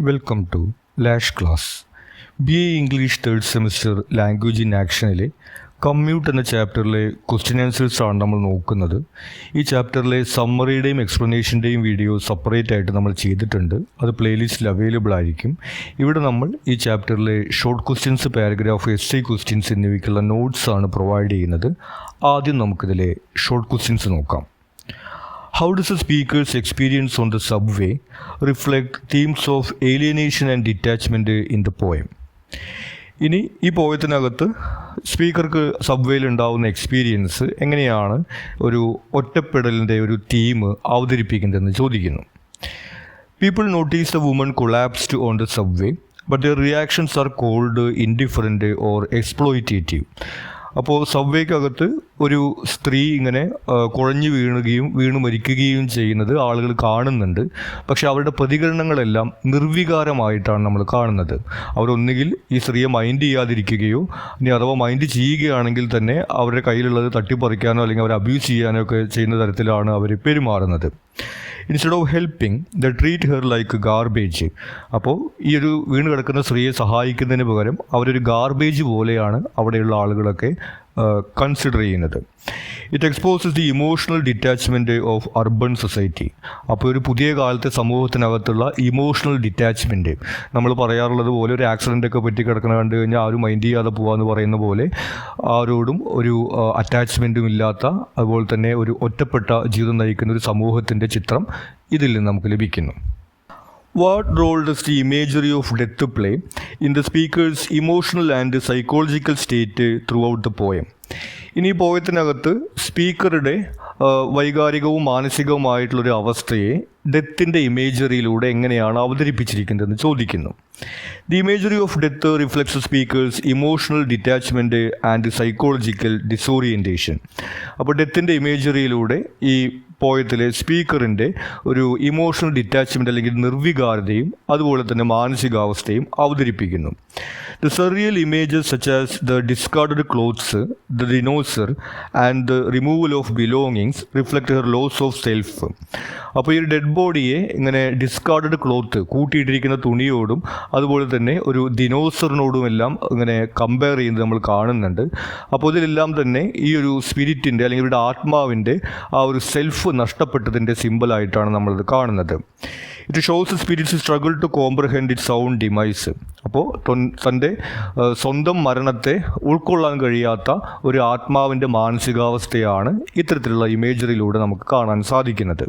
Welcome to lash class. BA English third semester language in ആക്ഷനിലെ commute എന്ന ചാപ്റ്ററിലെ question ആൻസേഴ്സാണ് നമ്മൾ നോക്കുന്നത്. ഈ ചാപ്റ്ററിലെ സമ്മറിയുടെയും എക്സ്പ്ലനേഷൻ്റെയും വീഡിയോ സെപ്പറേറ്റ് ആയിട്ട് നമ്മൾ ചെയ്തിട്ടുണ്ട്. അത് പ്ലേലിസ്റ്റിൽ അവൈലബിൾ ആയിരിക്കും. ഇവിടെ നമ്മൾ ഈ ചാപ്റ്ററിലെ short questions, paragraph, essay questions എന്നിവയ്ക്കുള്ള നോട്ട്സാണ് പ്രൊവൈഡ് ചെയ്യുന്നത്. ആദ്യം നമുക്കിതിലെ ഷോർട്ട് ക്വസ്റ്റ്യൻസ് നോക്കാം. How does the speaker's experience on the subway reflect themes of alienation and detachment in the poem? ഇനി ഈ പോയത്തിനകത്ത് സ്പീക്കർക്ക് സബ്വേയിൽ ഉണ്ടാകുന്ന എക്സ്പീരിയൻസ് എങ്ങനെയാണ് ഒരു ഒറ്റപ്പെടലിൻ്റെ ഒരു തീം അവതരിപ്പിക്കുന്നതെന്ന് ചോദിക്കുന്നു. People notice the woman collapsed on the subway, but their reactions are cold, indifferent or exploitative. അപ്പോൾ സബ്വേക്കകത്ത് ഒരു സ്ത്രീ ഇങ്ങനെ കുഴഞ്ഞു വീണു മരിക്കുകയും ചെയ്യുന്നത് ആളുകൾ കാണുന്നുണ്ട്. പക്ഷെ അവരുടെ പ്രതികരണങ്ങളെല്ലാം നിർവികാരമായിട്ടാണ് നമ്മൾ കാണുന്നത്. അവരൊന്നുകിൽ ഈ സ്ത്രീയെ മൈൻഡ് ചെയ്യാതിരിക്കുകയോ ഇനി അഥവാ മൈൻഡ് ചെയ്യുകയാണെങ്കിൽ തന്നെ അവരുടെ കയ്യിലുള്ളത് തട്ടിപ്പറിക്കാനോ അല്ലെങ്കിൽ അവരെ അബ്യൂസ് ചെയ്യാനോ ഒക്കെ ചെയ്യുന്ന തരത്തിലാണ് അവർ പെരുമാറുന്നത്. Instead of helping the treat her like garbage. അപ്പോൾ ഈ ഒരു വീണ് കിടക്കുന്ന സ്ത്രീയെ സഹായിക്കുന്നതിന് പകരം അവരൊരു ഗാർബേജ് പോലെയാണ് അവിടെയുള്ള ആളുകളൊക്കെ കൺസിഡർ ചെയ്യുന്നത്. It exposes the emotional detachment of urban society. അപ്പോൾ ഒരു പുതിയ കാലത്തെ സമൂഹത്തിനകത്തുള്ള ഇമോഷണൽ ഡിറ്റാച്ച്മെൻറ്റ്, നമ്മൾ പറയാറുള്ളത് പോലെ ഒരു ആക്സിഡൻ്റൊക്കെ പറ്റി കിടക്കുന്ന കണ്ടു കഴിഞ്ഞാൽ ആരും മൈൻഡ് ചെയ്യാതെ പോകാമെന്ന് പറയുന്ന പോലെ ആരോടും ഒരു അറ്റാച്ച്മെൻറ്റും ഇല്ലാത്ത, അതുപോലെ തന്നെ ഒരു ഒറ്റപ്പെട്ട ജീവിതം നയിക്കുന്ന ഒരു സമൂഹത്തിൻ്റെ ചിത്രം ഇതിൽ നിന്ന് നമുക്ക് ലഭിക്കുന്നു. What role does the imagery of death play in the speaker's emotional and psychological state throughout the poem? ഇനി ഈ പോയത്തിനകത്ത് സ്പീക്കറുടെ വൈകാരികവും മാനസികവുമായിട്ടുള്ളൊരു അവസ്ഥയെ ഡെത്തിൻ്റെ ഇമേജറിയിലൂടെ എങ്ങനെയാണ് അവതരിപ്പിച്ചിരിക്കുന്നതെന്ന് ചോദിക്കുന്നു. The imagery of death reflects speakers emotional detachment and psychological disorientation. അപ്പോൾ ഡെത്തിൻ്റെ ഇമേജറിയിലൂടെ ഈ പോയത്തിലെ സ്പീക്കറിൻ്റെ ഒരു ഇമോഷണൽ ഡിറ്റാച്ച്മെൻറ്റ് അല്ലെങ്കിൽ നിർവികാരതയും അതുപോലെ തന്നെ മാനസികാവസ്ഥയും അവതരിപ്പിക്കുന്നു. The surreal images such as the discarded clothes, the dinosaur and the removal of belongings reflect her loss of self. അപ്പോൾ ഈ dead ബോഡിയെ ഇങ്ങനെ ഡിസ്കാർഡഡ് ക്ലോത്ത്, കൂട്ടിയിട്ടിരിക്കുന്ന തുണിയോടും അതുപോലെ തന്നെ ഒരു ദിനോസറിനോടുമെല്ലാം ഇങ്ങനെ കമ്പയർ ചെയ്യുന്നത് നമ്മൾ കാണുന്നുണ്ട്. അപ്പോൾ ഇതിലെല്ലാം തന്നെ ഈ ഒരു സ്പിരിറ്റിൻ്റെ അല്ലെങ്കിൽ ഇവരുടെ ആത്മാവിൻ്റെ ആ ഒരു സെൽഫ് നഷ്ടപ്പെട്ടതിൻ്റെ സിമ്പിളായിട്ടാണ് നമ്മളത് കാണുന്നത്. It shows spirit's struggle to comprehend its own demise. അപ്പോൾ തൻ്റെ സ്വന്തം മരണത്തെ ഉൾക്കൊള്ളാൻ കഴിയാത്ത ഒരു ആത്മാവിൻ്റെ മാനസികാവസ്ഥയാണ് ഇത്തരത്തിലുള്ള ഇമേജറിയിലൂടെ നമുക്ക് കാണാൻ സാധിക്കുന്നത്.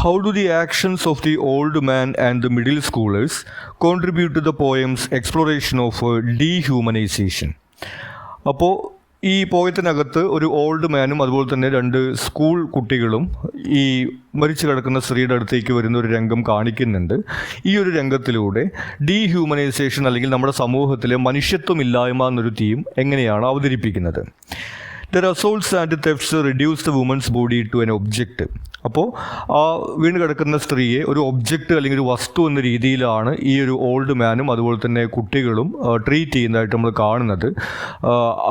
How do the actions of the old man and the middle schoolers contribute to the poem's exploration of dehumanization? അപ്പോൾ ഈ പോയത്തിനകത്ത് ഒരു ഓൾഡ് മാനും അതുപോലെ തന്നെ രണ്ട് സ്കൂൾ കുട്ടികളും ഈ മരിച്ചു കിടക്കുന്ന സ്ത്രീയുടെ അടുത്തേക്ക് വരുന്ന ഒരു രംഗം കാണിക്കുന്നുണ്ട്. ഈ ഒരു രംഗത്തിലൂടെ ഡീഹ്യൂമനൈസേഷൻ അല്ലെങ്കിൽ നമ്മുടെ സമൂഹത്തിലെ മനുഷ്യത്വമില്ലായ്മ എന്നൊരു തീം എങ്ങനെയാണ് അവതരിപ്പിക്കുന്നത്. Their assaults and thefts reduce the woman's body to an object. അപ്പോൾ ആ വീണ് കിടക്കുന്ന സ്ത്രീയെ ഒരു ഒബ്ജക്റ്റ് അല്ലെങ്കിൽ ഒരു വസ്തു എന്ന രീതിയിലാണ് ഈ ഒരു ഓൾഡ് മാനും അതുപോലെ തന്നെ കുട്ടികളും ട്രീറ്റ് ചെയ്യുന്നതായിട്ട് നമ്മൾ കാണുന്നത്.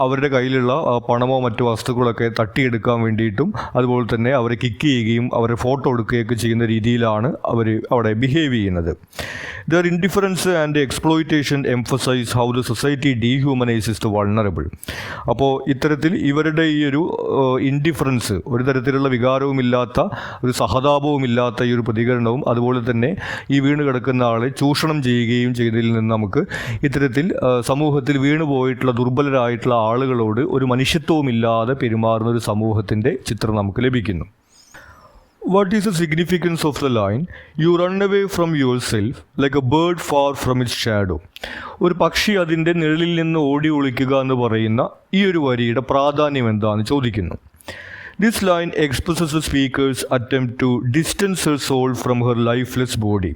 അവരുടെ കയ്യിലുള്ള പണമോ മറ്റു വസ്തുക്കളൊക്കെ തട്ടിയെടുക്കാൻ വേണ്ടിയിട്ടും അതുപോലെ തന്നെ അവരെ കിക്ക് ചെയ്യുകയും അവരെ ഫോട്ടോ എടുക്കുകയൊക്കെ ചെയ്യുന്ന രീതിയിലാണ് അവർ അവിടെ ബിഹേവ് ചെയ്യുന്നത്. Their indifference and exploitation emphasize how the society dehumanizes the vulnerable. അപ്പോൾ ഇത്തരത്തിൽ ഇവരുടെ ഈ ഒരു ഇൻഡിഫറൻസ്, ഒരു തരത്തിലുള്ള വികാരവുമില്ലാത്ത ഒരു സഹതാപവുമില്ലാത്ത ഈ ഒരു പ്രതികരണവും അതുപോലെ തന്നെ ഈ വീണ് കിടക്കുന്ന ആളെ ചൂഷണം ചെയ്യുകയും ചെയ്തതിൽ നിന്ന് നമുക്ക് ഇത്തരത്തിൽ സമൂഹത്തിൽ വീണു പോയിട്ടുള്ള ദുർബലരായിട്ടുള്ള ആളുകളോട് ഒരു മനുഷ്യത്വവുമില്ലാതെ പെരുമാറുന്ന ഒരു സമൂഹത്തിൻ്റെ ചിത്രം നമുക്ക് ലഭിക്കുന്നു. What is the significance of the line, "You run away from yourself like a bird far from its shadow"? ഒരു പക്ഷി അതിൻ്റെ നിഴലിൽ നിന്ന് ഓടി ഒളിക്കുക എന്ന് പറയുന്ന ഈ ഒരു വരിയുടെ പ്രാധാന്യം എന്താണെന്ന് ചോദിക്കുന്നു. This line expresses the speaker's attempt to distance her soul from her lifeless body.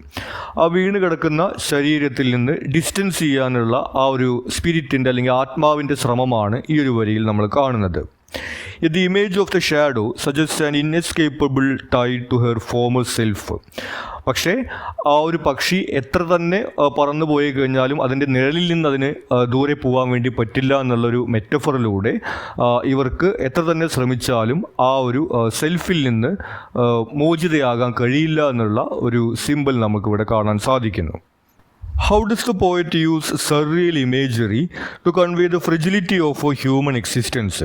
ആ വീണ് കിടക്കുന്ന ശരീരത്തിൽ നിന്ന് ഡിസ്റ്റൻസ് ചെയ്യാനുള്ള ആ ഒരു സ്പിരിറ്റിൻ്റെ അല്ലെങ്കിൽ ആത്മാവിൻ്റെ ശ്രമമാണ് ഈ ഒരു വരിയിൽ നമ്മൾ കാണുന്നത്. The image of the shadow suggests an inescapable tie to her former self. പക്ഷേ ആ ഒരു പക്ഷി എത്ര തന്നെ പറന്നു പോയി കഴിഞ്ഞാലും അതിൻ്റെ നിഴലിൽ നിന്ന് അതിന് ദൂരെ പോകാൻ വേണ്ടി പറ്റില്ല എന്നുള്ളൊരു മെറ്റഫറിലൂടെ ഇവർക്ക് എത്ര തന്നെ ശ്രമിച്ചാലും ആ ഒരു സെൽഫിൽ നിന്ന് മോചിതയാകാൻ കഴിയില്ല എന്നുള്ള ഒരു സിമ്പിൾ നമുക്കിവിടെ കാണാൻ സാധിക്കുന്നു. How does the poet use surreal imagery to convey the fragility of a human existence?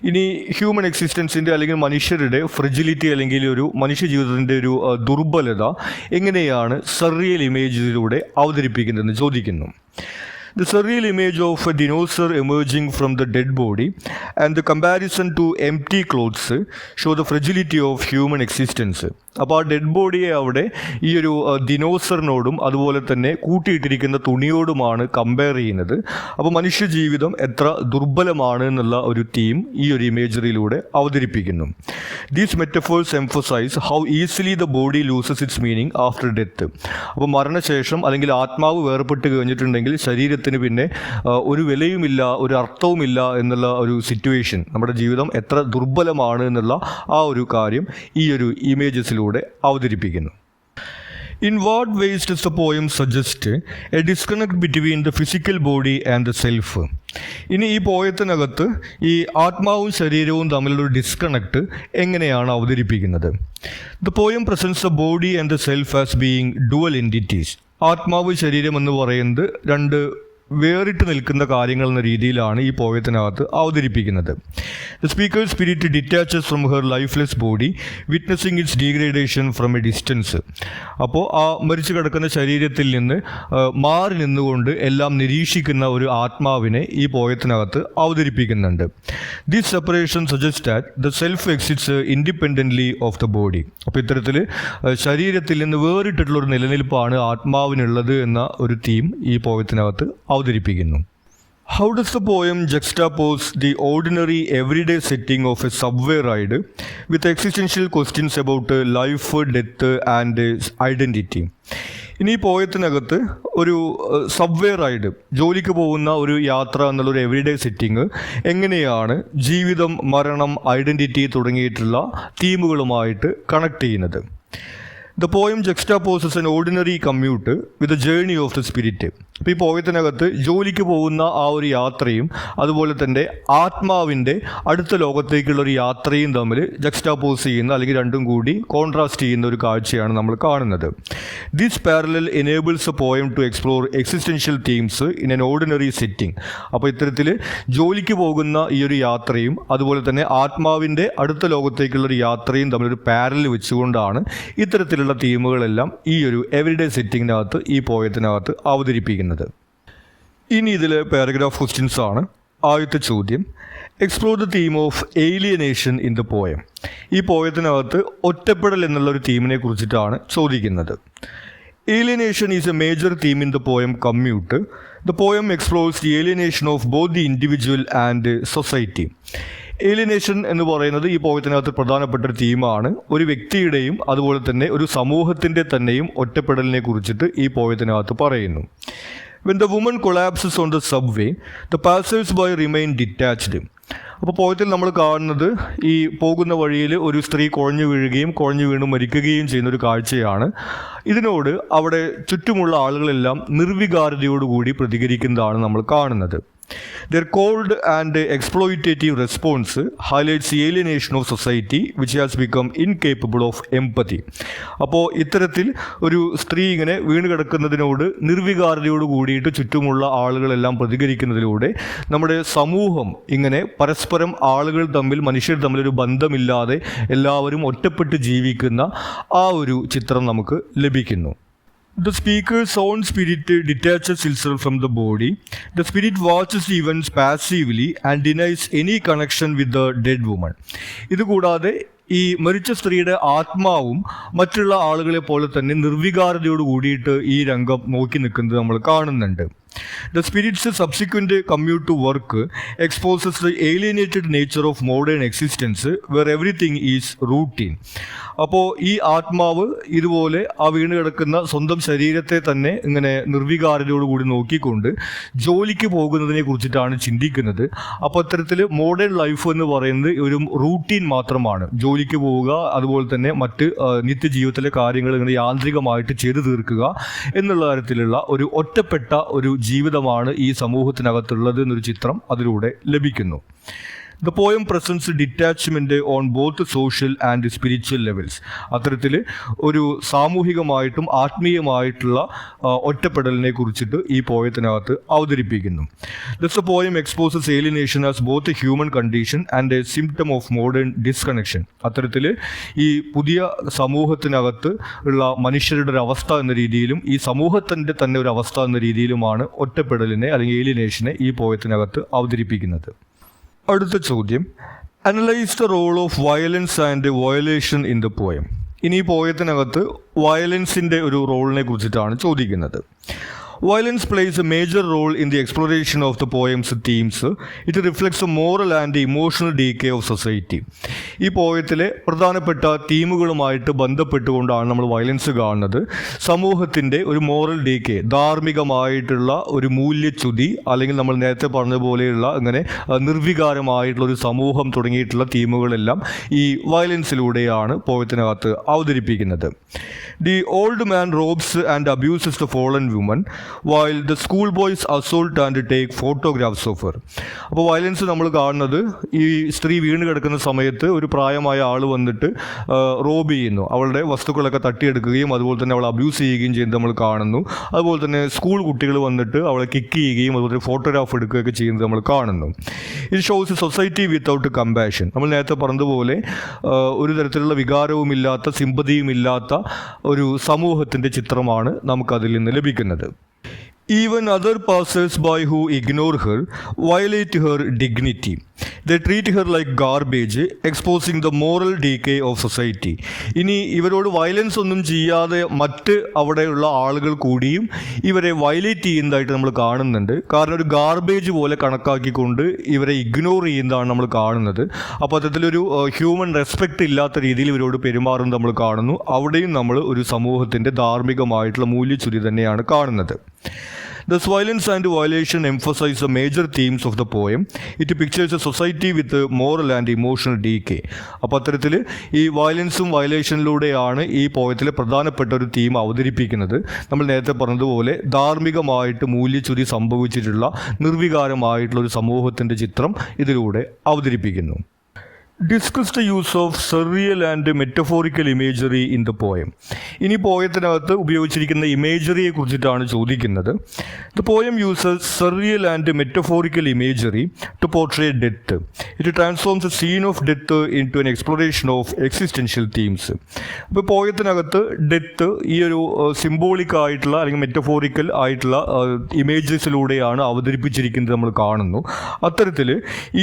ഇനി ഹ്യൂമൻ എക്സിസ്റ്റൻസിൻ്റെ അല്ലെങ്കിൽ മനുഷ്യരുടെ ഫ്രജിലിറ്റി അല്ലെങ്കിൽ ഒരു മനുഷ്യ ജീവിതത്തിൻ്റെ ഒരു ദുർബലത എങ്ങനെയാണ് സർറിയൽ ഇമേജിലൂടെ അവതരിപ്പിക്കുന്നതെന്ന് ചോദിക്കുന്നു. The surreal image of a dinosaur emerging from the dead body and the comparison to empty clothes show the fragility of human existence. അപ്പോൾ ആ ഡെഡ് ബോഡിയെ അവിടെ ഈ ഒരു ദിനോസറിനോടും അതുപോലെ തന്നെ കൂട്ടിയിട്ടിരിക്കുന്ന തുണിയോടുമാണ് കമ്പയർ ചെയ്യുന്നത്. അപ്പോൾ മനുഷ്യ ജീവിതം എത്ര ദുർബലമാണ് എന്നുള്ള ഒരു തീം ഈ ഒരു ഇമേജറിയിലൂടെ അവതരിപ്പിക്കുന്നു. These metaphors emphasise how easily the body loses its meaning after death. അപ്പോൾ മരണശേഷം അല്ലെങ്കിൽ ആത്മാവ് വേർപെട്ട് കഴിഞ്ഞിട്ടുണ്ടെങ്കിൽ ശരീരത്തിന് പിന്നെ ഒരു വിലയുമില്ല, ഒരു അർത്ഥവുമില്ല എന്നുള്ള ഒരു സിറ്റുവേഷൻ, നമ്മുടെ ജീവിതം എത്ര ദുർബലമാണ് എന്നുള്ള ആ ഒരു കാര്യം ഈ ഒരു ഇമേജസിലൂടെ അവതരിപ്പിക്കുന്നു. In what ways does the poem suggest a disconnect between the physical body and the self? ഇനി ഈ പോയത്തിനകത്ത് ഈ ആത്മാവും ശരീരവും തമ്മിലുള്ള ഒരു ഡിസ്കണക്ട് എങ്ങനെയാണ് അവതരിപ്പിക്കുന്നത്? The poem presents the body and the self as being dual entities. ആത്മാവ് ശരീരം എന്ന് പറയുന്നത് രണ്ട് വേറിട്ട് നിൽക്കുന്ന കാര്യങ്ങൾ എന്ന രീതിയിലാണ് ഈ പോയത്തിനകത്ത് അവതരിപ്പിക്കുന്നത്. The speaker's spirit detaches from her lifeless body witnessing its degradation from a distance. അപ്പോൾ ആ മരിച്ചു കിടക്കുന്ന ശരീരത്തിൽ നിന്ന് മാറി നിന്നുകൊണ്ട് എല്ലാം നിരീക്ഷിക്കുന്ന ഒരു ആത്മാവിനെ ഈ പോയത്തിനകത്ത് അവതരിപ്പിക്കുന്നുണ്ട്. This separation suggest that the self exits independently of the body. അപ്പോൾ ഇത്തരത്തിൽ ശരീരത്തിൽ നിന്ന് വേറിട്ടുള്ളൊരു നിലനിൽപ്പാണ് ആത്മാവിനുള്ളത് എന്ന ഒരു തീം ഈ പോയത്തിനകത്ത് അവതരിപ്പിക്കുന്നു. How does the poem juxtapose the ordinary everyday setting of a subway ride with existential questions about life, death and identity? ഇനി ഈ പോയത്തിനകത്ത് ഒരു സബ്വേ റൈഡ്, ജോലിക്ക് പോകുന്ന ഒരു യാത്ര എന്നുള്ളൊരു എവറിഡേ സെറ്റിങ് എങ്ങനെയാണ് ജീവിതം, മരണം, ഐഡൻറ്റിറ്റി തുടങ്ങിയിട്ടുള്ള തീമുകളുമായിട്ട് കണക്ട് ചെയ്യുന്നത്? The poem juxtaposes an ordinary commute with the journey of the spirit. അപ്പോൾ ഈ പോയത്തിനകത്ത് ജോലിക്ക് പോകുന്ന ആ ഒരു യാത്രയും അതുപോലെ തന്നെ ആത്മാവിൻ്റെ അടുത്ത ലോകത്തേക്കുള്ള ഒരു യാത്രയും തമ്മിൽ ജക്സ്റ്റാപ്പോസ് ചെയ്യുന്ന അല്ലെങ്കിൽ രണ്ടും കൂടി കോൺട്രാസ്റ്റ് ചെയ്യുന്ന ഒരു കാഴ്ചയാണ് നമ്മൾ കാണുന്നത്. This parallel enables a poem to explore existential themes in an ordinary setting. അപ്പോൾ ഇത്തരത്തിൽ ജോലിക്ക് പോകുന്ന ഈ ഒരു യാത്രയും അതുപോലെ തന്നെ ആത്മാവിൻ്റെ അടുത്ത ലോകത്തേക്കുള്ള ഒരു യാത്രയും തമ്മിലൊരു പാരലൽ വെച്ചുകൊണ്ടാണ് ഇത്തരത്തിലുള്ള തീമുകളെല്ലാം ഈ ഒരു എവറിഡേ സെറ്റിങ്ങിനകത്ത് ഈ പോയത്തിനകത്ത് അവതരിപ്പിക്കുന്നത്. ഇനി ഇതിൽ പാരഗ്രാഫ് ക്വസ്റ്റ്യൻസ് ആണ്. ആദ്യത്തെ ചോദ്യം, explore the theme of alienation in the poem. ഈ പോയത്തിനകത്ത് ഒറ്റപ്പെടൽ എന്നുള്ളൊരു തീമിനെ കുറിച്ചിട്ടാണ് ചോദിക്കുന്നത്. Alienation is a major theme in the poem Commute. The poem explores the alienation of both the individual and society. Alienation എന്ന് പറയുന്നത് ഈ പോയത്തിനകത്ത് പ്രധാനപ്പെട്ട ഒരു തീമാണ്. ഒരു വ്യക്തിയുടെയും അതുപോലെ തന്നെ ഒരു സമൂഹത്തിൻ്റെ തന്നെയും ഒറ്റപ്പെടലിനെ കുറിച്ചിട്ട് ഈ പോയത്തിനകത്ത് പറയുന്നു. When the woman collapses on the subway, the passers-by remain detached. അപ്പോൾ പോയത്തിൽ നമ്മൾ കാണുന്നത് ഈ പോകുന്ന വഴിയിൽ ഒരു സ്ത്രീ കുഴഞ്ഞു വീഴുകയും കുഴഞ്ഞു വീണു മരിക്കുകയും ചെയ്യുന്ന ഒരു കാഴ്ചയാണ്. ഇതിനോട് അവിടെ ചുറ്റുമുള്ള ആളുകളെല്ലാം നിർവികാരതയോടുകൂടി പ്രതികരിക്കുന്നതാണ് നമ്മൾ കാണുന്നത്. Their cold and exploitative response highlights the alienation of society which has become incapable of empathy. അപ്പോൾ ഇത്തരത്തിൽ ഒരു സ്ത്രീ ഇങ്ങനെ വീണ് കിടക്കുന്നതിനോട് നിർവികാരതയോട് കൂടിയിട്ട് ചുറ്റുമുള്ള ആളുകളെല്ലാം പ്രതികരിക്കുന്നതിലൂടെ നമ്മുടെ സമൂഹം ഇങ്ങനെ പരസ്പരം ആളുകൾ തമ്മിൽ, മനുഷ്യർ തമ്മിലൊരു ബന്ധമില്ലാതെ എല്ലാവരും ഒറ്റപ്പെട്ട് ജീവിക്കുന്ന ആ ഒരു ചിത്രം നമുക്ക് ലഭിക്കുന്നു. The speaker's own spirit detaches itself from the body. The spirit watches the events passively and denies any connection with the dead woman. ഇതുകൂടാതെ ഈ മരിച്ച സ്ത്രീയുടെ ആത്മാവും മറ്റുള്ള ആളുകളെ പോലെ തന്നെ നിർവികാരതയോട് കൂടിയിട്ട് ഈ രംഗം നോക്കി നിൽക്കുന്നത് നമ്മൾ കാണുന്നുണ്ട്. The spirit's subsequent commute to work exposes the alienated nature of modern existence where everything is routine. അപ്പോൾ ഈ ആത്മാവ് ഇതുപോലെ ആ വീണ് കിടക്കുന്ന സ്വന്തം ശരീരത്തെ തന്നെ ഇങ്ങനെ നിർവികാരതയോടുകൂടി നോക്കിക്കൊണ്ട് ജോലിക്ക് പോകുന്നതിനെ കുറിച്ചിട്ടാണ് ചിന്തിക്കുന്നത്. അപ്പോൾ അത്തരത്തിൽ മോഡേൺ ലൈഫ് എന്ന് പറയുന്നത് ഒരു റൂട്ടീൻ മാത്രമാണ്. ജോലിക്ക് പോവുക, അതുപോലെ തന്നെ മറ്റ് നിത്യജീവിതത്തിലെ കാര്യങ്ങൾ ഇങ്ങനെ യാന്ത്രികമായിട്ട് ചെയ്തു തീർക്കുക എന്നുള്ള തരത്തിലുള്ള ഒരു ഒറ്റപ്പെട്ട ഒരു ജീവിതമാണ് ഈ സമൂഹത്തിനകത്തുള്ളത് എന്നൊരു ചിത്രം അതിലൂടെ ലഭിക്കുന്നു. The poem presents detachment on both social and spiritual levels. അത്തരത്തിൽ ഒരു സാമൂഹികമായിട്ടും ആത്മീയമായിട്ടുള്ള ഒറ്റപ്പെടലിനെ കുറിച്ചിട്ട് ഈ പോയത്തിനകത്ത് അവതരിപ്പിക്കുന്നു. Thus the poem exposes alienation as both a human condition and a symptom of modern disconnection. അത്തരത്തിൽ ഈ പുതിയ സമൂഹത്തിനകത്ത് ഉള്ള മനുഷ്യരുടെ ഒരു അവസ്ഥ എന്ന രീതിയിലും ഈ സമൂഹത്തിൻ്റെ തന്നെ ഒരു അവസ്ഥ എന്ന രീതിയിലുമാണ് ഒറ്റപ്പെടലിനെ അല്ലെങ്കിൽ ഏലിനേഷനെ ഈ പോയത്തിനകത്ത് അവതരിപ്പിക്കുന്നത്. അടുത്ത ചോദ്യം, analyse the role of violence and violation in the poem. ഇനി ഈ പോയത്തിനകത്ത് വയലൻസിൻ്റെ ഒരു റോളിനെ കുറിച്ചിട്ടാണ് ചോദിക്കുന്നത്. Violence plays a major role in the exploration of the poem's themes. It reflects the moral and the emotional decay of society. ഈ പോയത്തിലെ പ്രധാനപ്പെട്ട തീമുകളുമായിട്ട് ബന്ധപ്പെട്ടുകൊണ്ടാണ് നമ്മൾ violence കാണുന്നത്. സമൂഹത്തിൻ്റെ ഒരു മോറൽ ഡീക്കേ, ധാർമ്മികമായിട്ടുള്ള ഒരു മൂല്യച്യുതി, അല്ലെങ്കിൽ നമ്മൾ നേരത്തെ പറഞ്ഞ പോലെയുള്ള അങ്ങനെ നിർവികാരമായിട്ടുള്ള ഒരു സമൂഹം തുടങ്ങിയിട്ടുള്ള തീമുകളെല്ലാം ഈ വയലൻസിലൂടെയാണ് പോയത്തിനകത്ത് അവതരിപ്പിക്കുന്നത്. The old man robs and abuses the fallen woman while the school boys assault and take photographs of her. അപ്പോൾ വയലൻസ് നമ്മൾ കാണുന്നത് ഈ സ്ത്രീ വീണ് കിടക്കുന്ന സമയത്ത് ഒരു പ്രായമായ ആൾ വന്നിട്ട് റോബ് ചെയ്യുന്നു, അവളുടെ വസ്തുക്കളൊക്കെ തട്ടിയെടുക്കുകയും അതുപോലെ തന്നെ അവളെ അബ്യൂസ് ചെയ്യുകയും ചെയ്യുന്നത് നമ്മൾ കാണുന്നു. അതുപോലെ തന്നെ സ്കൂൾ കുട്ടികൾ വന്നിട്ട് അവളെ കിക്ക് ചെയ്യുകയും അതുപോലെ ഫോട്ടോഗ്രാഫ് എടുക്കുകയൊക്കെ ചെയ്യുന്നത് നമ്മൾ കാണുന്നു. It shows A society without compassion. നമ്മൾ നേരത്തെ പറഞ്ഞതുപോലെ ഒരു തരത്തിലുള്ള വികാരവുമില്ലാത്ത സിമ്പതിയുമില്ലാത്ത ഒരു സമൂഹത്തിൻ്റെ ചിത്രമാണ് നമുക്കതിൽ നിന്ന് ലഭിക്കുന്നത്. Even other passers-by who ignore her violate her dignity. They treat her like garbage, exposing the moral decay of society. ഇനി ഇവരോട് വയലൻസ് ഒന്നും ചെയ്യാതെ മറ്റ് അവിടെയുള്ള ആളുകൾ കൂടിയും ഇവരെ വയലേറ്റ് ചെയ്യുന്നതായിട്ട് നമ്മൾ കാണുന്നുണ്ട്. കാരണം ഒരു ഗാർബേജ് പോലെ കണക്കാക്കിക്കൊണ്ട് ഇവരെ ഇഗ്നോർ ചെയ്യുന്നതാണ് നമ്മൾ കാണുന്നത്. അപ്പോൾ അത്തരത്തിലൊരു ഹ്യൂമൻ റെസ്പെക്റ്റ് ഇല്ലാത്ത രീതിയിൽ ഇവരോട് പെരുമാറുന്നത് നമ്മൾ കാണുന്നു. അവിടെയും നമ്മൾ ഒരു സമൂഹത്തിൻ്റെ ധാർമ്മികമായിട്ടുള്ള മൂല്യച്യുതി തന്നെയാണ് കാണുന്നത്. Thus, violence and violation emphasize the major themes of the poem. It pictures a society with a moral and emotional decay. അപ്പോൾ അത്തരത്തിൽ ഈ വയലൻസും വയലേഷനിലൂടെയാണ് ഈ പോയത്തിലെ പ്രധാനപ്പെട്ട ഒരു തീം അവതരിപ്പിക്കുന്നത്. നമ്മൾ നേരത്തെ പറഞ്ഞതുപോലെ ധാർമ്മികമായിട്ട് മൂല്യച്യുതി സംഭവിച്ചിട്ടുള്ള നിർവികാരമായിട്ടുള്ള ഒരു സമൂഹത്തിൻ്റെ ചിത്രം ഇതിലൂടെ അവതരിപ്പിക്കുന്നു. Discuss the use of surreal and metaphorical imagery in the poem. ഇനി പോയത്തിനകത്ത് ഉപയോഗിച്ചിരിക്കുന്ന ഇമേജറിയെ കുറിച്ചിട്ടാണ് ചോദിക്കുന്നത്. The poem uses surreal and metaphorical imagery to portray death. It transforms the scene of death into an exploration of existential themes. അപ്പോൾ പോയത്തിനകത്ത് death ഈ ഒരു symbolic ആയിട്ടുള്ള അല്ലെങ്കിൽ metaphorical ആയിട്ടുള്ള ഇമേജസിലൂടെയാണ് അവതരിപ്പിച്ചിരിക്കുന്നത് നമ്മൾ കാണുന്നു. അത്തരത്തിൽ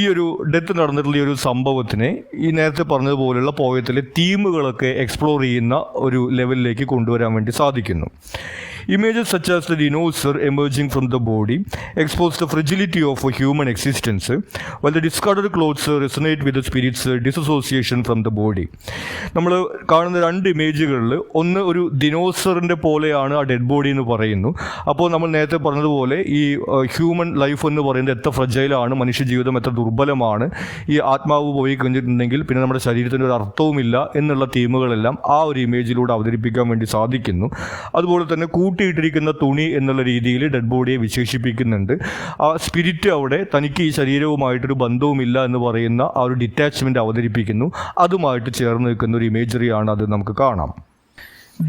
ഈ ഒരു ഡെത്ത് നടന്നിട്ടുള്ള ഈ ഒരു സംഭവത്തിന് ഈ നേരത്തെ പറഞ്ഞതുപോലെയുള്ള പോയത്തിലെ തീമുകളൊക്കെ എക്സ്പ്ലോർ ചെയ്യുന്ന ഒരു ലെവലിലേക്ക് കൊണ്ടുവരാൻ വേണ്ടി സാധിക്കുന്നു. Images such as the dinosaur emerging from the body expose the fragility of a human existence, while the discarded clothes resonate with the spirit's disassociation from the body. നമ്മൾ കാണുന്ന രണ്ട് ഇമേജുകളിൽ ഒന്ന് ഒരു ദിനോസറിൻ്റെ പോലെയാണ് ആ ഡെഡ് ബോഡി എന്ന് പറയുന്നു. അപ്പോൾ നമ്മൾ നേരത്തെ പറഞ്ഞതുപോലെ ഈ ഹ്യൂമൻ ലൈഫ് എന്ന് പറയുന്നത് എത്ര ഫ്രജൈലാണ്, മനുഷ്യജീവിതം എത്ര ദുർബലമാണ്, ഈ ആത്മാവ് പോയി കഴിഞ്ഞിട്ടുണ്ടെങ്കിൽ പിന്നെ നമ്മുടെ ശരീരത്തിന് ഒരു അർത്ഥവുമില്ല എന്നുള്ള തീമുകളെല്ലാം ആ ഒരു ഇമേജിലൂടെ അവതരിപ്പിക്കാൻ വേണ്ടി സാധിക്കുന്നു. അതുപോലെ തന്നെ കൂട്ടിയിട്ടിരിക്കുന്ന തുണി എന്നുള്ള രീതിയിൽ ഡെഡ് ബോഡിയെ വിശേഷിപ്പിക്കുന്നുണ്ട്. ആ സ്പിരിറ്റ് അവിടെ തനിക്ക് ഈ ശരീരവുമായിട്ടൊരു ബന്ധവുമില്ല എന്ന് പറയുന്ന ആ ഒരു ഡിറ്റാച്ച്മെൻറ്റ് അവതരിപ്പിക്കുന്നു. അതുമായിട്ട് ചേർന്ന് നിൽക്കുന്ന ഒരു ഇമേജറിയാണ് അത് നമുക്ക് കാണാം.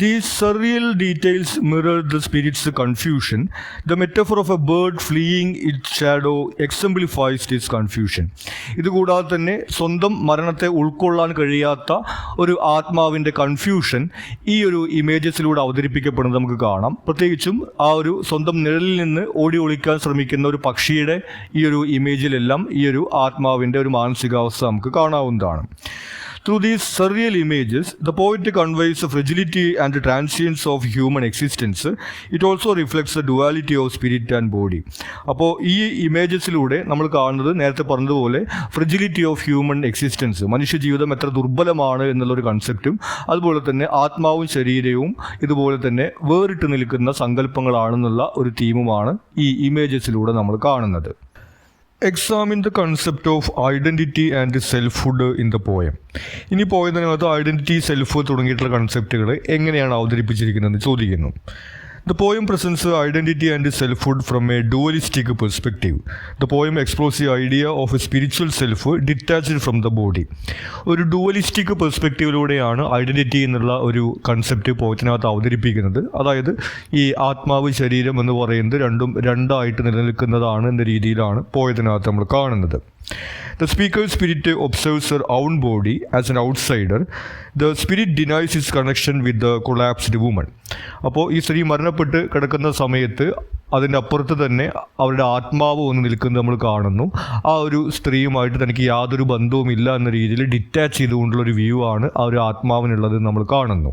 These surreal details mirror the spirit's confusion. The metaphor of a bird fleeing its shadow exemplifies this confusion. ഇതുകൂടാതെ തന്നെ സ്വന്തം മരണത്തെ ഉൾക്കൊള്ളാൻ കഴിയാത്ത ഒരു ആത്മാവിൻ്റെ കൺഫ്യൂഷൻ ഈ ഒരു ഇമേജസിലൂടെ അവതരിപ്പിക്കപ്പെടുന്നത് നമുക്ക് കാണാം. പ്രത്യേകിച്ചും ആ ഒരു സ്വന്തം നിഴലിൽ നിന്ന് ഓടി ഒളിക്കാൻ ശ്രമിക്കുന്ന ഒരു പക്ഷിയുടെ ഈ ഒരു ഇമേജിലെല്ലാം ഈ ഒരു ആത്മാവിൻ്റെ ഒരു മാനസികാവസ്ഥ നമുക്ക് കാണാവുന്നതാണ്. Through these surreal images, the poet conveys the fragility and the transience of human existence. It also reflects the duality of spirit and body. അപ്പോൾ ഈ ഇമേജസിലൂടെ നമ്മൾ കാണുന്നത് നേരത്തെ പറഞ്ഞതുപോലെ ഫ്രജിലിറ്റി ഓഫ് ഹ്യൂമൻ എക്സിസ്റ്റൻസ്, മനുഷ്യജീവിതം എത്ര ദുർബലമാണ് എന്നുള്ളൊരു കൺസെപ്റ്റും അതുപോലെ തന്നെ ആത്മാവും ശരീരവും ഇതുപോലെ തന്നെ വേറിട്ട് നിൽക്കുന്ന സങ്കല്പങ്ങളാണെന്നുള്ള ഒരു തീമുമാണ് ഈ ഇമേജസിലൂടെ നമ്മൾ കാണുന്നത്. Examine the concept of identity and selfhood in the poem. ഇനി പോയതിനകത്ത് ഐഡൻറ്റിറ്റി, സെൽഫ് തുടങ്ങിയിട്ടുള്ള കൺസെപ്റ്റുകൾ എങ്ങനെയാണ് അവതരിപ്പിച്ചിരിക്കുന്നതെന്ന് ചോദിക്കുന്നു. The poem presents identity and selfhood from a dualistic perspective. The poem explores the idea of a spiritual self detached from the body. ഒരു dualistic പെർസ്പെക്റ്റീവിലൂടെയാണ് identity എന്നുള്ള ഒരു concept പോയത്തിനകത്ത് അവതരിപ്പിക്കുന്നത്. അതായത് ഈ ആത്മാവ് ശരീരം എന്ന് പറയുന്നത് രണ്ടും രണ്ടായിട്ട് നിലനിൽക്കുന്നതാണ് എന്ന രീതിയിലാണ് പോയത്തിനകത്ത് നമ്മൾ കാണുന്നത്. The speaker's spirit observes her own body as an outsider. The spirit denies its connection with the collapsed woman. അപ്പോൾ ഈ സ്ത്രീ മരണപ്പെട്ട് കിടക്കുന്ന സമയത്ത് അതിൻ്റെ അപ്പുറത്ത് തന്നെ അവരുടെ ആത്മാവ് ഒന്ന് നിൽക്കുന്നത് നമ്മൾ കാണുന്നു. ആ ഒരു സ്ത്രീയുമായിട്ട് തനിക്ക് യാതൊരു ബന്ധവുമില്ല എന്ന രീതിയിൽ ഡിറ്റാച്ച് ചെയ്തുകൊണ്ടുള്ളൊരു വ്യൂ ആണ് ആ ഒരു ആത്മാവിനുള്ളത് നമ്മൾ കാണുന്നു.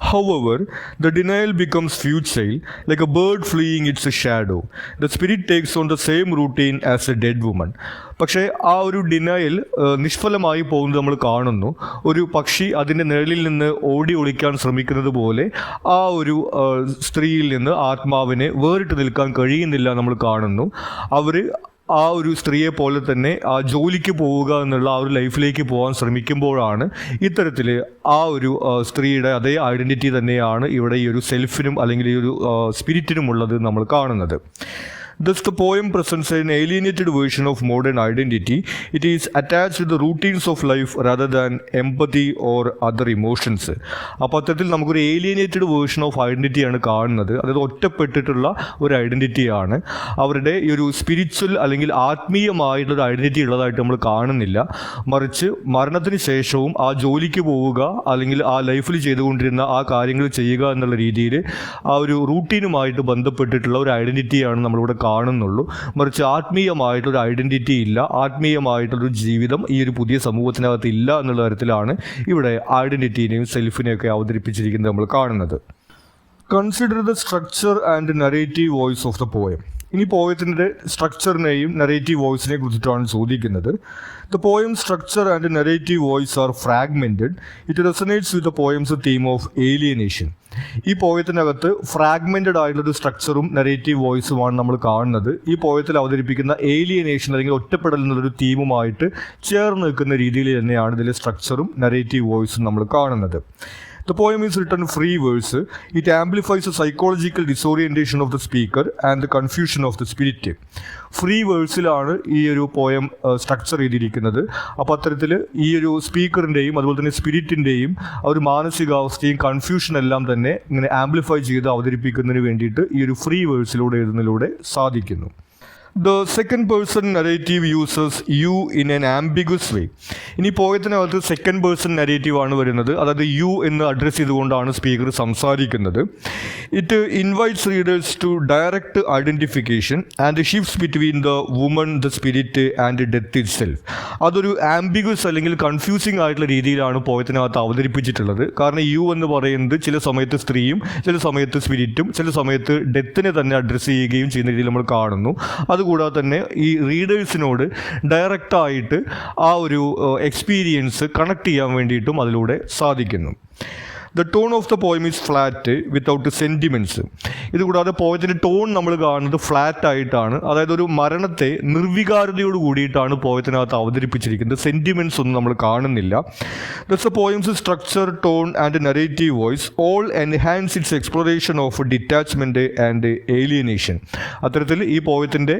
However, the denial becomes futile, like a bird fleeing its shadow. The spirit takes on the same routine as a dead woman. പക്ഷേ ആ ഒരു ഡിനയൽ നിഷ്ഫലമായി പോകുന്നത് നമ്മൾ കാണുന്നു. ഒരു പക്ഷി അതിൻ്റെ നിഴലിൽ നിന്ന് ഓടി ഒളിക്കാൻ ശ്രമിക്കുന്നത് പോലെ ആ ഒരു സ്ത്രീയിൽ നിന്ന് ആത്മാവിനെ വേറിട്ട് നിൽക്കാൻ കഴിയുന്നില്ല നമ്മൾ കാണുന്നു. അവർ ആ ഒരു സ്ത്രീയെ പോലെ തന്നെ ആ ജോലിക്ക് പോവുക എന്നുള്ള ആ ഒരു ലൈഫിലേക്ക് പോകാൻ ശ്രമിക്കുമ്പോഴാണ് ഇത്തരത്തിൽ ആ ഒരു സ്ത്രീയുടെ അതേ ഐഡൻറ്റിറ്റി തന്നെയാണ് ഇവിടെ ഈ ഒരു സെൽഫിനും അല്ലെങ്കിൽ ഈ ഒരു സ്പിരിറ്റിനും ഉള്ളത് നമ്മൾ കാണുന്നത്. Thus, the poem presents an alienated version of modern identity. It is attached to the routines of life rather than empathy or other emotions. അപ്പോൾ അത്തരത്തിൽ നമുക്കൊരു ഏലിയനേറ്റഡ് വേർഷൻ ഓഫ് ഐഡൻറ്റിറ്റിയാണ് കാണുന്നത്. അതായത് ഒറ്റപ്പെട്ടിട്ടുള്ള ഒരു ഐഡൻറ്റിറ്റിയാണ്. അവരുടെ ഈ ഒരു സ്പിരിച്വൽ അല്ലെങ്കിൽ ആത്മീയമായിട്ടുള്ളൊരു ഐഡൻറ്റിറ്റി ഉള്ളതായിട്ട് നമ്മൾ കാണുന്നില്ല. മറിച്ച് മരണത്തിന് ശേഷവും ആ ജോലിക്ക് പോവുക അല്ലെങ്കിൽ ആ ലൈഫിൽ ചെയ്തുകൊണ്ടിരുന്ന ആ കാര്യങ്ങൾ ചെയ്യുക എന്നുള്ള രീതിയിൽ ആ ഒരു റൂട്ടീനുമായിട്ട് ബന്ധപ്പെട്ടിട്ടുള്ള ഒരു ഐഡൻറ്റിറ്റിയാണ് നമ്മളിവിടെ കാണുന്നുള്ളൂ. മറിച്ച് ആത്മീയമായിട്ടൊരു ഐഡൻറ്റിറ്റി ഇല്ല, ആത്മീയമായിട്ടുള്ളൊരു ജീവിതം ഈ ഒരു പുതിയ സമൂഹത്തിനകത്ത് ഇല്ല എന്നുള്ള തരത്തിലാണ് ഇവിടെ ഐഡൻറ്റിറ്റിനെയും സെൽഫിനെയൊക്കെ അവതരിപ്പിച്ചിരിക്കുന്നത് നമ്മൾ കാണുന്നത്. Consider the structure and narrative voice of the poem. ഇനി പോയത്തിൻ്റെ സ്ട്രക്ചറിനെയും നറേറ്റീവ് വോയിസിനെ കുറിച്ചിട്ടാണ് ചോദിക്കുന്നത്. The poem's structure and narrative voice are fragmented. It resonates with the poem's theme of alienation. ഈ പോയത്തിനകത്ത് ഫ്രാഗ്മെൻറ്റഡ് ആയിട്ടുള്ളൊരു സ്ട്രക്ചറും നറേറ്റീവ് വോയിസുമാണ് നമ്മൾ കാണുന്നത്. ഈ പോയത്തിൽ അവതരിപ്പിക്കുന്ന ഏലിയനേഷൻ അല്ലെങ്കിൽ ഒറ്റപ്പെടൽ എന്നുള്ളൊരു തീമുമായിട്ട് ചേർന്ന് നിൽക്കുന്ന രീതിയിൽ തന്നെയാണ് ഇതിലെ സ്ട്രക്ചറും നറേറ്റീവ് വോയിസും നമ്മൾ കാണുന്നത്. The poem is written free verse. It amplifies the psychological disorientation of the speaker and the confusion of the spirit. Free വേഴ്സിലാണ് ഈ ഒരു പോയം സ്ട്രക്ചർ ചെയ്തിരിക്കുന്നത്. അപ്പോൾ അത്തരത്തിൽ ഈ ഒരു സ്പീക്കറിൻ്റെയും അതുപോലെ തന്നെ സ്പിരിറ്റിൻ്റെയും ആ ഒരു മാനസികാവസ്ഥയും കൺഫ്യൂഷൻ എല്ലാം തന്നെ ഇങ്ങനെ ആംപ്ലിഫൈ ചെയ്ത് അവതരിപ്പിക്കുന്നതിന് വേണ്ടിയിട്ട് ഈ ഒരു ഫ്രീ വേഴ്സിലൂടെ എഴുതുന്നതിലൂടെ സാധിക്കുന്നു. The second person narrative uses you in an ambiguous way. ഇനി പോയത്തിനകത്ത് സെക്കൻഡ് പേഴ്സൺ നരേറ്റീവ് ആണ് വരുന്നത്. അതായത് യു എന്ന് അഡ്രസ്സ് ചെയ്തുകൊണ്ടാണ് സ്പീക്കർ സംസാരിക്കുന്നത്. It invites readers to direct identification and shifts between the woman, the spirit and death itself. അതൊരു ambiguous അല്ലെങ്കിൽ confusing ആയിട്ടുള്ള രീതിയിലാണ് പോയത്തിനകത്ത് അവതരിപ്പിച്ചിട്ടുള്ളത്. കാരണം യു എന്ന് പറയുന്നത് ചില സമയത്ത് സ്ത്രീയും ചില സമയത്ത് സ്പിരിറ്റും ചില സമയത്ത് ഡെത്തിനെ തന്നെ അഡ്രസ്സ് ചെയ്യുകയും ചെയ്യുന്ന രീതിയിൽ നമ്മൾ കാണുന്നു. അതുകൂടാതെ തന്നെ ഈ റീഡേഴ്സിനോട് ഡയറക്റ്റായിട്ട് ആ ഒരു എക്സ്പീരിയൻസ് കണക്ട് ചെയ്യാൻ വേണ്ടിയിട്ടും അതിലൂടെ സാധിക്കുന്നു. The tone of the poem is flat without sentiments. ഇതുകൂടാതെ പോയത്തിൻ്റെ ടോൺ നമ്മൾ കാണുന്നത് ഫ്ലാറ്റ് ആയിട്ടാണ്. അതായത് ഒരു മരണത്തെ നിർവികാരതയോട് കൂടിയിട്ടാണ് പോയത്തിനകത്ത് അവതരിപ്പിച്ചിരിക്കുന്നത്. സെൻറ്റിമെൻറ്റ്സ് ഒന്നും നമ്മൾ കാണുന്നില്ല. Thus the poem's structure, tone and narrative voice all enhance its exploration of detachment and alienation. അത്തരത്തിൽ ഈ പോയത്തിൻ്റെ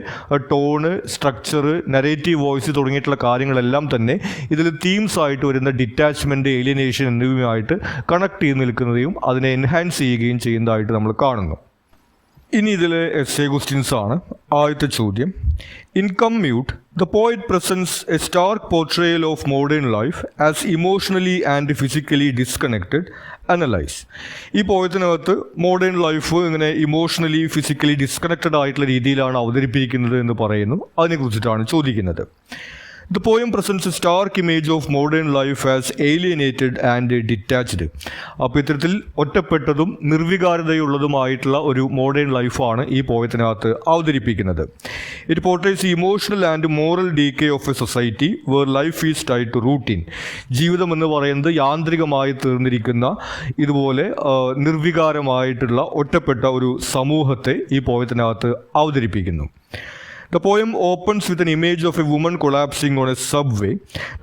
ടോണ്, സ്ട്രക്ചർ, നറേറ്റീവ് വോയിസ് തുടങ്ങിയിട്ടുള്ള കാര്യങ്ങളെല്ലാം തന്നെ ഇതിൽ തീംസ് ആയിട്ട് വരുന്ന ഡിറ്റാച്ച്മെൻറ്റ്, ഏലിയനേഷൻ എന്നിവയുമായിട്ട് കണക്ട് നിൽക്കുന്നതും അതിനെ എൻഹാൻസ് ചെയ്യുകയും ചെയ്യുന്നതായിട്ട് നമ്മൾ കാണുന്നു. ഇനി ഇതിലെ എസ്സേ ക്വസ്റ്റ്യൻസ് ആണ്. ആദ്യത്തെ ചോദ്യം, in commute the poet presents a stark portrayal of modern life as emotionally and physically disconnected. Analyse. ഈ പോയത്തിനകത്ത് മോഡേൺ ലൈഫ് ഇങ്ങനെ ഇമോഷണലി ഫിസിക്കലി ഡിസ്കണക്റ്റഡ് ആയിട്ടുള്ള രീതിയിലാണ് അവതരിപ്പിക്കുന്നത് എന്ന് പറയുന്നു. അതിനെക്കുറിച്ചിട്ടാണ് ചോദിക്കുന്നത്. The poem presents a stark image of modern life as alienated and detached. അപ്പോൾ ഇത്തരത്തിൽ ഒറ്റപ്പെട്ടതും നിർവികാരതയുള്ളതുമായിട്ടുള്ള ഒരു മോഡേൺ ലൈഫാണ് ഈ പോയത്തിനകത്ത് അവതരിപ്പിക്കുന്നത്. It portrays the emotional and moral decay of a society where life is tied to routine. ജീവിതം എന്ന് പറയുന്നത് യാന്ത്രികമായി തീർന്നിരിക്കുന്ന ഇതുപോലെ നിർവികാരമായിട്ടുള്ള ഒറ്റപ്പെട്ട ഒരു സമൂഹത്തെ ഈ പോയത്തിനകത്ത് അവതരിപ്പിക്കുന്നു. The poem opens with an image of a woman collapsing on a subway.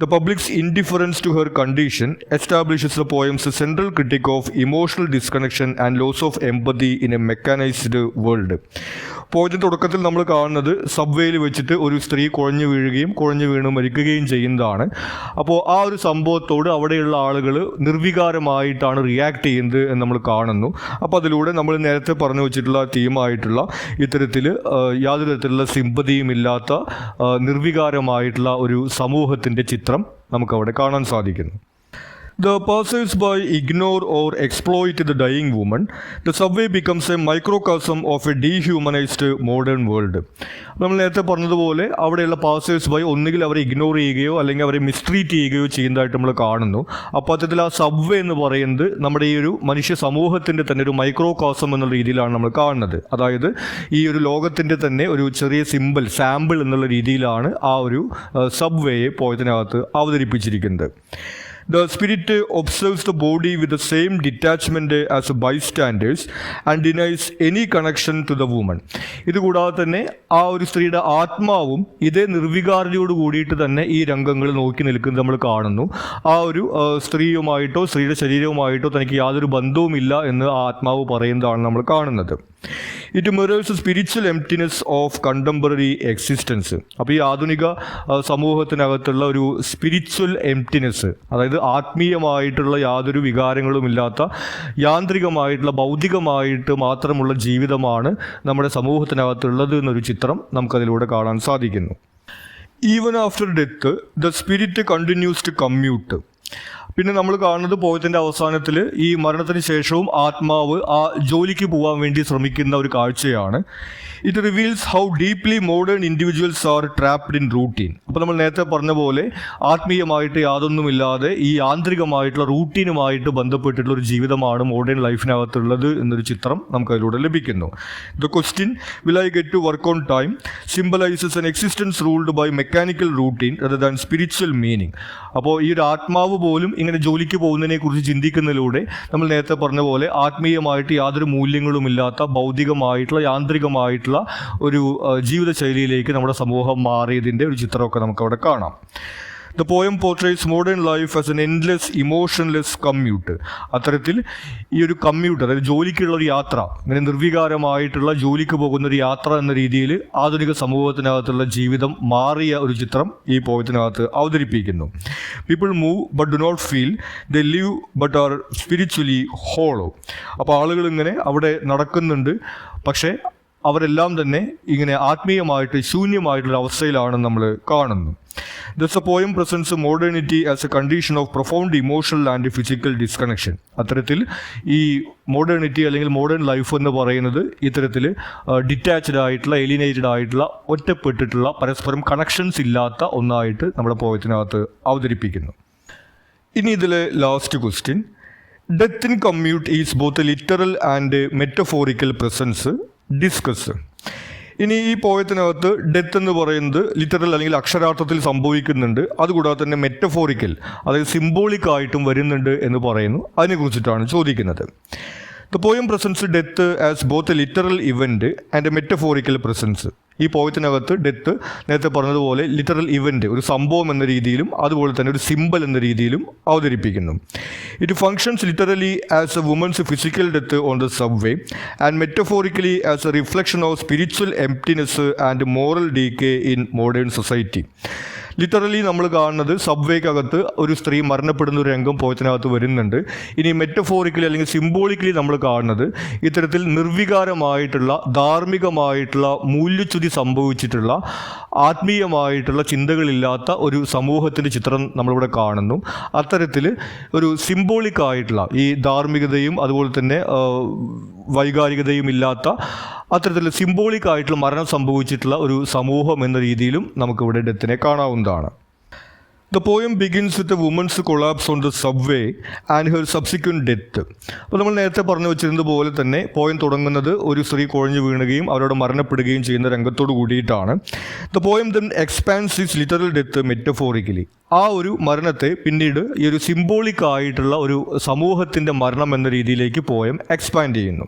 The public's indifference to her condition establishes the poem's central critique of emotional disconnection and loss of empathy in a mechanized world. പോയതിൻ്റെ തുടക്കത്തിൽ നമ്മൾ കാണുന്നത് സബ്വേയിൽ വെച്ചിട്ട് ഒരു സ്ത്രീ കുഴഞ്ഞു വീണ് മരിക്കുകയും ചെയ്യുന്നതാണ്. അപ്പോൾ ആ ഒരു സംഭവത്തോട് അവിടെയുള്ള ആളുകൾ നിർവികാരമായിട്ടാണ് റിയാക്ട് ചെയ്യുന്നത് എന്ന് നമ്മൾ കാണുന്നു. അപ്പോൾ അതിലൂടെ നമ്മൾ നേരത്തെ പറഞ്ഞു വെച്ചിട്ടുള്ള തീമായിട്ടുള്ള ഇത്തരത്തിൽ യാതൊരു തരത്തിലുള്ള സിമ്പതിയും ഇല്ലാത്ത നിർവികാരമായിട്ടുള്ള ഒരു സമൂഹത്തിൻ്റെ ചിത്രം നമുക്കവിടെ കാണാൻ സാധിക്കുന്നു. The passers-by ignore or exploit the dying woman. The subway becomes a microcosm of a dehumanized modern world. നമ്മൾ നേരത്തെ പറഞ്ഞതുപോലെ അവിടെയുള്ള പാസേഴ്സ് ബൈ ഒന്നുകിൽ അവരെ ഇഗ്നോർ ചെയ്യുകയോ അല്ലെങ്കിൽ അവരെ മിസ്ട്രീറ്റ് ചെയ്യുകയോ ചെയ്യുന്നതായിട്ട് നമ്മൾ കാണുന്നു. അപ്പോൾ അത്തരത്തിൽ ആ സബ്വേ എന്ന് പറയുന്നത് നമ്മുടെ ഈ ഒരു മനുഷ്യ സമൂഹത്തിൻ്റെ തന്നെ ഒരു മൈക്രോകോസം എന്നുള്ള രീതിയിലാണ് നമ്മൾ കാണുന്നത്. അതായത് ഈ ഒരു ലോകത്തിൻ്റെ തന്നെ ഒരു ചെറിയ സാമ്പിൾ എന്നുള്ള രീതിയിലാണ് ആ ഒരു സബ്വേയെ പോയതിനകത്ത് അവതരിപ്പിച്ചിരിക്കുന്നത്. The spirit observes the body with the same detachment as bystanders and denies any connection to the woman. ഇതുകൂടാതെ തന്നെ ആ ഒരു സ്ത്രീയുടെ ആത്മാവും ഇതേ നിർവികാരതയോട് കൂടിയിട്ട് തന്നെ ഈ രംഗങ്ങൾ നോക്കി നിൽക്കുന്നത് നമ്മൾ കാണുന്നു. ആ ഒരു സ്ത്രീയുമായിട്ടോ സ്ത്രീയുടെ ശരീരവുമായിട്ടോ തനിക്ക് യാതൊരു ബന്ധവുമില്ല എന്ന് ആ ആത്മാവ് പറയുന്നതാണ് നമ്മൾ കാണുന്നത്. It mirrors spiritual emptiness of contemporary existence. അപ്പോൾ ഈ ആധുനിക സമൂഹത്തിനകത്തുള്ള ഒരു സ്പിരിച്വൽ എംപ്റ്റിനെസ്, അതായത് ആത്മീയമായിട്ടുള്ള യാതൊരു വികാരങ്ങളുമില്ലാത്ത യാന്ത്രികമായിട്ടുള്ള ഭൗതികമായിട്ട് മാത്രമുള്ള ജീവിതമാണ് നമ്മുടെ സമൂഹത്തിനകത്തുള്ളത് എന്നൊരു ചിത്രം നമുക്കതിലൂടെ കാണാൻ സാധിക്കുന്നു. Even after death the spirit continues to commute. പിന്നെ നമ്മൾ കാണുന്നത് പോയതിൻ്റെ അവസാനത്തിൽ ഈ മരണത്തിന് ശേഷവും ആത്മാവ് ആ ജോലിക്ക് പോകാൻ വേണ്ടി ശ്രമിക്കുന്ന ഒരു കാഴ്ചയാണ്. It reveals how deeply modern individuals are trapped in routine. അപ്പോൾ നമ്മൾ നേരത്തെ പറഞ്ഞ പോലെ ആത്മീയമായിട്ട് യാതൊന്നുമില്ലാതെ ഈ യാന്ത്രികമായിട്ടുള്ള റൂട്ടീനുമായിട്ട് ബന്ധപ്പെട്ടിട്ടുള്ള ഒരു ജീവിതമാണ് മോഡേൺ ലൈഫിനകത്തുള്ളത് എന്നൊരു ചിത്രം നമുക്കതിലൂടെ ലഭിക്കുന്നു. The question will I get to work on time symbolises an existence ruled by mechanical routine rather than spiritual meaning. അപ്പോൾ ഈ ഒരു ആത്മാവ് പോലും ഇങ്ങനെ ജോലിക്ക് പോകുന്നതിനെ കുറിച്ച് ചിന്തിക്കുന്നതിലൂടെ നമ്മൾ നേരത്തെ പറഞ്ഞ പോലെ ആത്മീയമായിട്ട് യാതൊരു മൂല്യങ്ങളുമില്ലാത്ത ഭൗതികമായിട്ടുള്ള യാന്ത്രികമായിട്ടുള്ള ഒരു ജീവിതശൈലിയിലേക്ക് നമ്മുടെ സമൂഹം മാറിയതിൻ്റെ ഒരു ചിത്രമൊക്കെ നമുക്കവിടെ കാണാം. The poem portrays modern life as an endless, emotionless commute. അത്തരത്തിൽ ഈ ഒരു കമ്മ്യൂട്ട്, അതായത് ജോലിക്കുള്ള ഒരു യാത്ര, ഇങ്ങനെ നിർവികാരമായിട്ടുള്ള ജോലിക്ക് പോകുന്ന ഒരു യാത്ര എന്ന രീതിയിൽ ആധുനിക സമൂഹത്തിനകത്തുള്ള ജീവിതം മാറിയ ഒരു ചിത്രം ഈ പോയത്തിനകത്ത് അവതരിപ്പിക്കുന്നു. People move but do not feel, they live but are spiritually hollow. അപ്പോൾ ആളുകൾ ഇങ്ങനെ അവിടെ നടക്കുന്നുണ്ട്, പക്ഷേ അവരെല്ലാം തന്നെ ഇങ്ങനെ ആത്മീയമായിട്ട് ശൂന്യമായിട്ടുള്ള അവസ്ഥയിലാണ് നമ്മൾ കാണുന്നു. Thus, a poem presents modernity as a condition of profound emotional and physical disconnection. അത്തരത്തിൽ ഈ മോഡേണിറ്റി അല്ലെങ്കിൽ മോഡേൺ ലൈഫ് എന്ന് പറയുന്നത് ഇത്തരത്തിൽ ഡിറ്റാച്ച്ഡ് ആയിട്ടുള്ള, എലിനേറ്റഡ് ആയിട്ടുള്ള, ഒറ്റപ്പെട്ടിട്ടുള്ള, പരസ്പരം കണക്ഷൻസ് ഇല്ലാത്ത ഒന്നായിട്ട് നമ്മുടെ പോയത്തിനകത്ത് അവതരിപ്പിക്കുന്നു. ഇനി ഇതിലെ last question, death in commute is both literal and metaphorical presence. Discuss. ഇനി ഈ പോയത്തിനകത്ത് ഡെത്ത് എന്ന് പറയുന്നത് ലിറ്ററൽ അല്ലെങ്കിൽ അക്ഷരാർത്ഥത്തിൽ സംഭവിക്കുന്നുണ്ട്, അതുകൂടാതെ തന്നെ മെറ്റഫോറിക്കൽ, അതായത് സിംബോളിക് ആയിട്ടും വരുന്നുണ്ട് എന്ന് പറയുന്നു. അതിനെക്കുറിച്ചിട്ടാണ് ചോദിക്കുന്നത്. The poem presents death as both a literal event and a metaphorical presence. ഈ പോയത്തിനകത്ത് ഡെത്ത് നേരത്തെ പറഞ്ഞതുപോലെ ലിറ്ററൽ ഇവൻറ്റ്, ഒരു സംഭവം എന്ന രീതിയിലും അതുപോലെ തന്നെ ഒരു സിമ്പൽ എന്ന രീതിയിലും അവതരിപ്പിക്കുന്നു. It functions literally as a woman's physical death on the subway and metaphorically as a reflection of spiritual emptiness and moral decay in modern society. Literally നമ്മൾ കാണുന്നത് സബ്വേക്കകത്ത് ഒരു സ്ത്രീ മരണപ്പെടുന്ന ഒരു രംഗം പോയത്തിനകത്ത് വരുന്നുണ്ട്. ഇനി മെറ്റഫോറിക്കലി അല്ലെങ്കിൽ സിംബോളിക്കലി നമ്മൾ കാണുന്നത് ഇത്തരത്തിൽ നിർവികാരമായിട്ടുള്ള, ധാർമ്മികമായിട്ടുള്ള, മൂല്യച്യുതി സംഭവിച്ചിട്ടുള്ള, ആത്മീയമായിട്ടുള്ള ചിന്തകളില്ലാത്ത ഒരു സമൂഹത്തിൻ്റെ ചിത്രം നമ്മളിവിടെ കാണുന്നു. അത്തരത്തിൽ ഒരു സിംബോളിക് ആയിട്ടുള്ള, ഈ ധാർമ്മികതയും അതുപോലെ തന്നെ വൈകാരികതയും ഇല്ലാത്ത അത്തരത്തിൽ സിംബോളിക് ആയിട്ടുള്ള മരണം സംഭവിച്ചിട്ടുള്ള ഒരു സമൂഹം എന്ന രീതിയിലും നമുക്കിവിടെ ഡെത്തിനെ കാണാവുന്നതാണ്. The poem begins with a woman's collapse on the subway and her subsequent death. അപ്പോൾ നമ്മൾ നേരത്തെ പറഞ്ഞു വെച്ചിരുന്നത് പോലെ തന്നെ പോയം തുടങ്ങുന്നത് ഒരു സ്ത്രീ കുഴഞ്ഞു വീണുകയും അവരോട് മരണപ്പെടുകയും ചെയ്യുന്ന രംഗത്തോട് കൂടിയിട്ടാണ്. The poem then expands its literal death metaphorically. ആ ഒരു മരണത്തെ പിന്നീട് ഈ ഒരു സിംബോളിക് ആയിട്ടുള്ള ഒരു സമൂഹത്തിൻ്റെ മരണം എന്ന രീതിയിലേക്ക് പോയം എക്സ്പാൻഡ് ചെയ്യുന്നു.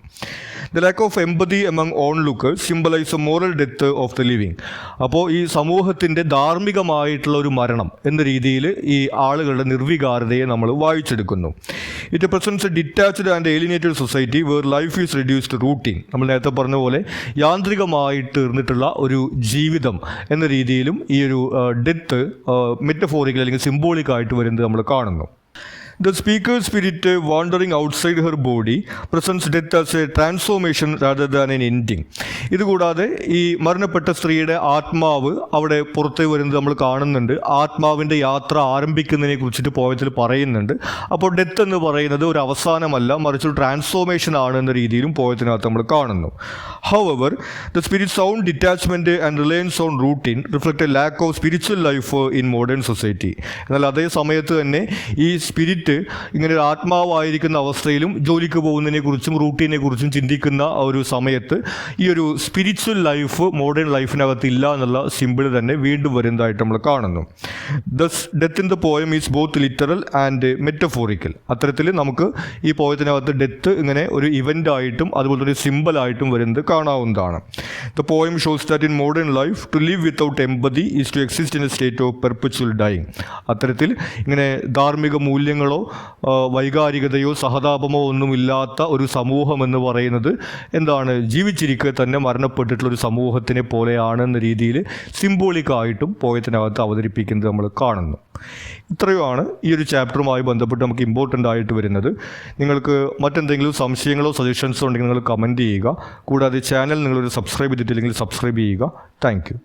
The lack of empathy among onlookers symbolise a moral death of the living. അപ്പോൾ ഈ സമൂഹത്തിൻ്റെ ധാർമ്മികമായിട്ടുള്ള ഒരു മരണം എന്ന രീതിയിൽ ഈ ആളുകളുടെ നിർവികാരതയെ നമ്മൾ വായിച്ചെടുക്കുന്നു. It presents a detached and alienated society where life is reduced routine. നമ്മൾ നേരത്തെ പറഞ്ഞ പോലെ യാന്ത്രികമായിട്ട് തീർന്നിട്ടുള്ള ഒരു ജീവിതം എന്ന രീതിയിലും ഈ ഒരു ഡെത്ത് മെറ്റഫോറിക്കൽ അല്ലെങ്കിൽ സിംബോളിക് ആയിട്ട് വരുന്നത് നമ്മൾ കാണുന്നു. The speaker's spirit wandering outside her body presents death as a transformation rather than an ending. ഇതുകൂടാതെ ഈ മരണപ്പെട്ട സ്ത്രീയുടെ ആത്മാവ് അവിടെ പുറത്തേക്ക് വരുന്നത് നമ്മൾ കാണുന്നുണ്ട്. ആത്മാവിൻ്റെ യാത്ര ആരംഭിക്കുന്നതിനെ കുറിച്ചിട്ട് പോയതിൽ പറയുന്നുണ്ട്. അപ്പോൾ ഡെത്ത് എന്ന് പറയുന്നത് ഒരു അവസാനമല്ല, മറിച്ച് ഒരു ട്രാൻസ്ഫോർമേഷൻ ആണ് എന്ന രീതിയിലും പോയതിനകത്ത് നമ്മൾ കാണുന്നു. However, the spirit's own detachment and reliance on routine reflect a lack of spiritual life in modern society. എന്നാൽ അതേ സമയത്ത് തന്നെ ഈ സ്പിരിറ്റ് ഇങ്ങനെ ഒരു ആത്മാവായിരിക്കുന്ന അവസ്ഥയിലും ജോലിക്ക് പോകുന്നതിനെ കുറിച്ചും റൂട്ടീനെ കുറിച്ചും ചിന്തിക്കുന്ന ഒരു സമയത്ത് ഈ ഒരു സ്പിരിച്വൽ ലൈഫ് മോഡേൺ ലൈഫിനകത്ത് ഇല്ല എന്നുള്ള സിമ്പിൾ തന്നെ വീണ്ടും വരുന്നതായിട്ട് നമ്മൾ കാണുന്നു. Thus death in the poem is both literal and metaphorical. അത്തരത്തിൽ നമുക്ക് ഈ പോയത്തിനകത്ത് ഡെത്ത് ഇങ്ങനെ ഒരു ഇവൻ്റ് ആയിട്ടും അതുപോലെ ഒരു സിമ്പിളായിട്ടും വരുന്നത് കാണാവുന്നതാണ്. The poem shows that in modern life to live without empathy is to exist in a state of perpetual dying. അത്തരത്തിൽ ഇങ്ങനെ ധാർമ്മിക മൂല്യങ്ങളോ വൈകാരികതയോ സഹതാപമോ ഒന്നുമില്ലാത്ത ഒരു സമൂഹം എന്ന് പറയുന്നത് എന്താണ്, ജീവിച്ചിരിക്കെ തന്നെ മരണപ്പെട്ടിട്ടുള്ള ഒരു സമൂഹത്തിനെ പോലെയാണെന്ന രീതിയിൽ സിംബോളിക്കായിട്ടും പോയത്തിനകത്ത് അവതരിപ്പിക്കുന്നത് നമ്മൾ കാണുന്നു. ഇത്രയുമാണ് ഈ ഒരു ചാപ്റ്ററുമായി ബന്ധപ്പെട്ട് നമുക്ക് ഇമ്പോർട്ടൻ്റ് ആയിട്ട് വരുന്നത്. നിങ്ങൾക്ക് മറ്റെന്തെങ്കിലും സംശയങ്ങളോ സജഷൻസോ ഉണ്ടെങ്കിൽ നിങ്ങൾ കമൻറ്റ് ചെയ്യുക. കൂടാതെ ചാനൽ നിങ്ങളൊരു സബ്സ്ക്രൈബ് ചെയ്തിട്ടില്ലെങ്കിൽ സബ്സ്ക്രൈബ് ചെയ്യുക. Thank you.